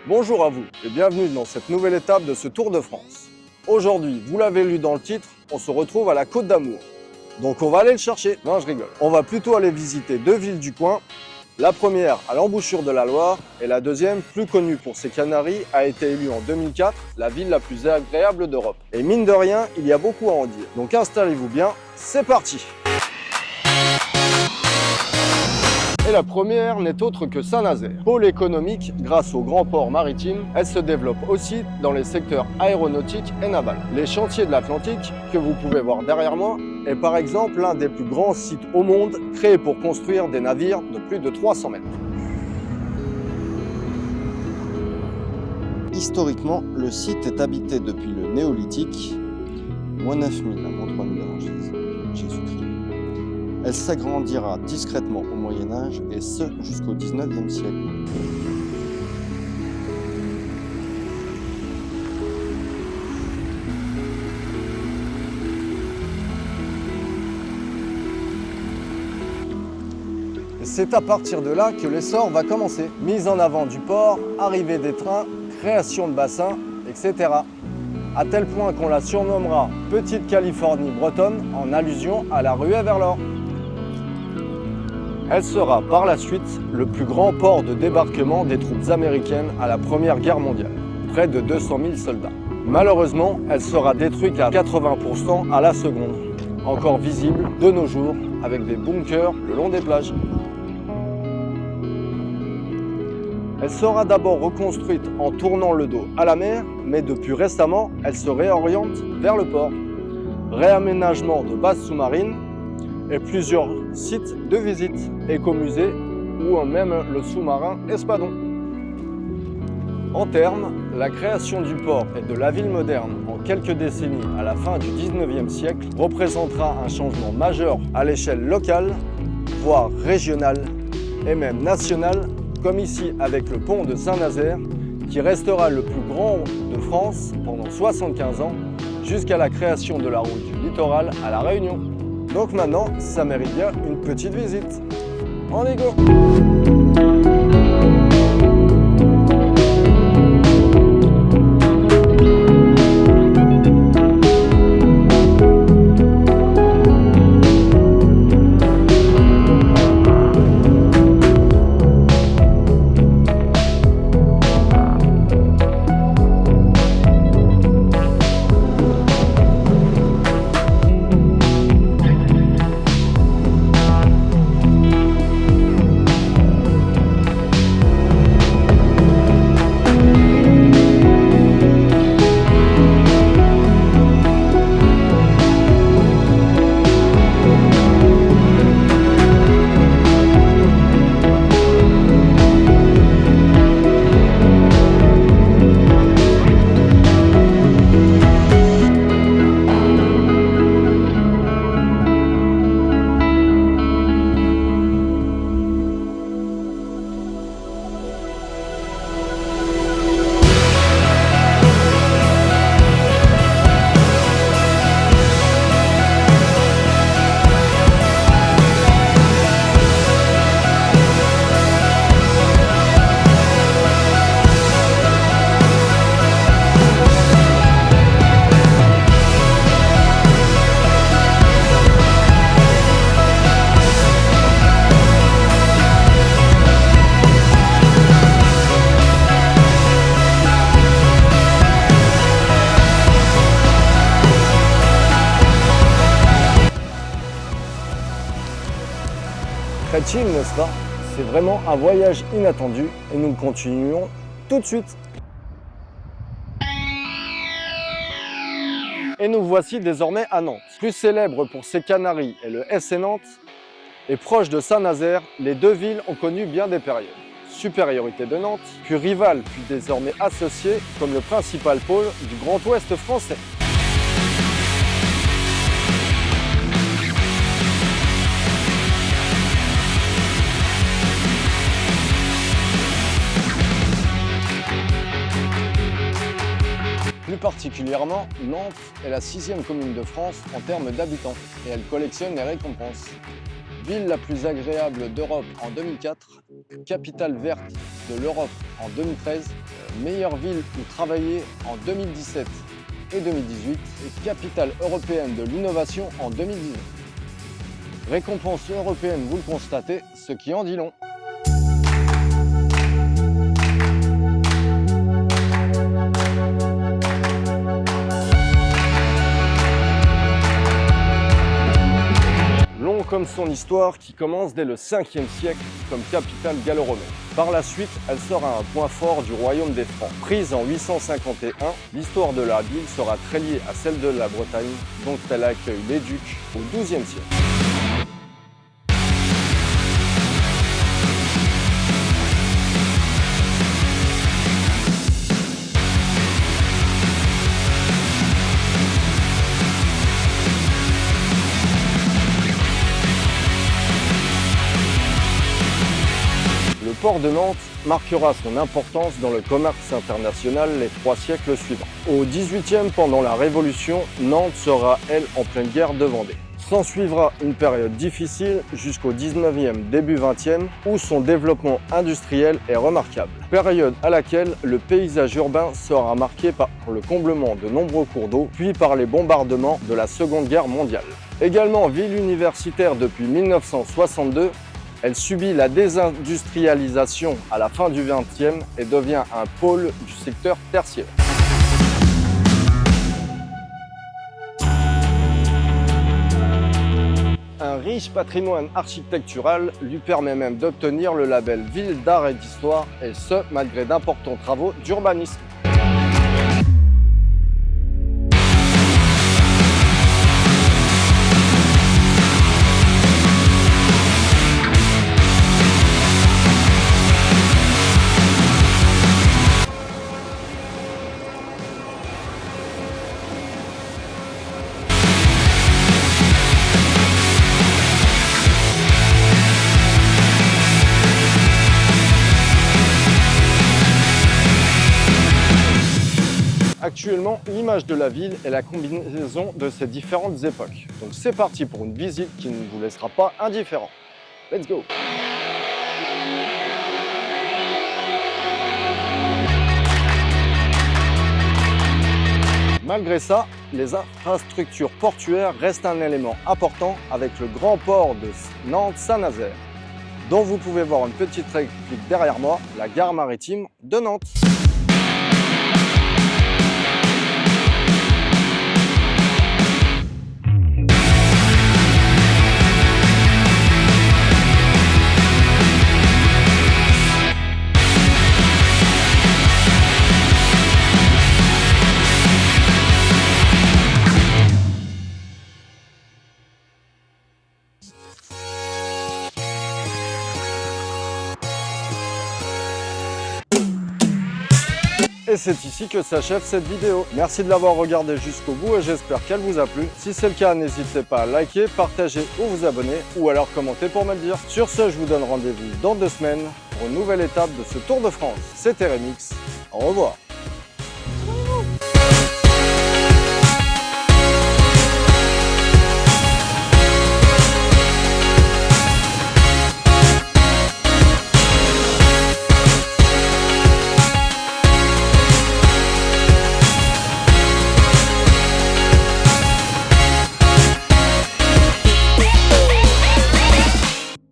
Bonjour à vous et bienvenue dans cette nouvelle étape de ce Tour de France. Aujourd'hui, vous l'avez lu dans le titre, on se retrouve à la Côte d'Amour. Donc on va aller le chercher. Non, je rigole. On va plutôt aller visiter deux villes du coin. La première à l'embouchure de la Loire et la deuxième, plus connue pour ses Canaries, a été élue en 2004 la ville la plus agréable d'Europe. Et mine de rien, il y a beaucoup à en dire. Donc installez-vous bien, c'est parti! Et la première n'est autre que Saint-Nazaire. Pôle économique, grâce au grand port maritime, elle se développe aussi dans les secteurs aéronautiques et navals. Les chantiers de l'Atlantique, que vous pouvez voir derrière moi, est par exemple l'un des plus grands sites au monde créés pour construire des navires de plus de 300 mètres. Historiquement, le site est habité depuis le néolithique, moins 9000 avant 3000 avant Jésus-Christ. Elle s'agrandira discrètement au Moyen-Âge et ce jusqu'au 19e siècle. C'est à partir de là que l'essor va commencer. Mise en avant du port, arrivée des trains, création de bassins, etc. À tel point qu'on la surnommera Petite Californie bretonne en allusion à la ruée vers l'or. Elle sera par la suite le plus grand port de débarquement des troupes américaines à la Première Guerre mondiale, près de 200 000 soldats. Malheureusement, elle sera détruite à 80% à la seconde, encore visible de nos jours avec des bunkers le long des plages. Elle sera d'abord reconstruite en tournant le dos à la mer, mais depuis récemment, elle se réoriente vers le port. Réaménagement de bases sous-marines et plusieurs sites de visite, écomusées ou même le sous-marin Espadon. En termes, la création du port et de la ville moderne en quelques décennies à la fin du 19e siècle représentera un changement majeur à l'échelle locale, voire régionale et même nationale, comme ici avec le pont de Saint-Nazaire, qui restera le plus grand de France pendant 75 ans, jusqu'à la création de la route du littoral à La Réunion. Donc maintenant, ça mérite bien une petite visite. On y go! Très chill, n'est-ce pas? C'est vraiment un voyage inattendu et nous continuons tout de suite. Et nous voici désormais à Nantes. Plus célèbre pour ses Canaries et le FC Nantes, et proche de Saint-Nazaire, les deux villes ont connu bien des périodes. Supériorité de Nantes, puis rivale, puis désormais associée comme le principal pôle du Grand Ouest français. Plus particulièrement, Nantes est la 6e commune de France en termes d'habitants et elle collectionne les récompenses. Ville la plus agréable d'Europe en 2004, capitale verte de l'Europe en 2013, meilleure ville où travailler en 2017 et 2018 et capitale européenne de l'innovation en 2019. Récompense européenne, vous le constatez, ce qui en dit long. Long comme son histoire qui commence dès le 5e siècle comme capitale gallo-romaine. Par la suite, elle sera un point fort du royaume des Francs. Prise en 851, l'histoire de la ville sera très liée à celle de la Bretagne, dont elle accueille les ducs au XIIe siècle. Le port de Nantes marquera son importance dans le commerce international les 3 siècles suivants. Au XVIIIe, pendant la Révolution, Nantes sera, elle, en pleine guerre de Vendée. S'en suivra une période difficile jusqu'au XIXe, début XXe, où son développement industriel est remarquable. Période à laquelle le paysage urbain sera marqué par le comblement de nombreux cours d'eau, puis par les bombardements de la Seconde Guerre mondiale. Également ville universitaire depuis 1962, elle subit la désindustrialisation à la fin du XXe et devient un pôle du secteur tertiaire. Un riche patrimoine architectural lui permet même d'obtenir le label Ville d'art et d'histoire, et ce, malgré d'importants travaux d'urbanisme. Actuellement, l'image de la ville est la combinaison de ces différentes époques. Donc c'est parti pour une visite qui ne vous laissera pas indifférent. Let's go! Malgré ça, les infrastructures portuaires restent un élément important avec le grand port de Nantes-Saint-Nazaire, dont vous pouvez voir une petite réplique derrière moi, la gare maritime de Nantes. Et c'est ici que s'achève cette vidéo. Merci de l'avoir regardée jusqu'au bout et j'espère qu'elle vous a plu. Si c'est le cas, n'hésitez pas à liker, partager ou vous abonner ou alors commenter pour me le dire. Sur ce, je vous donne rendez-vous dans 2 semaines pour une nouvelle étape de ce Tour de France. C'était Remix. Au revoir.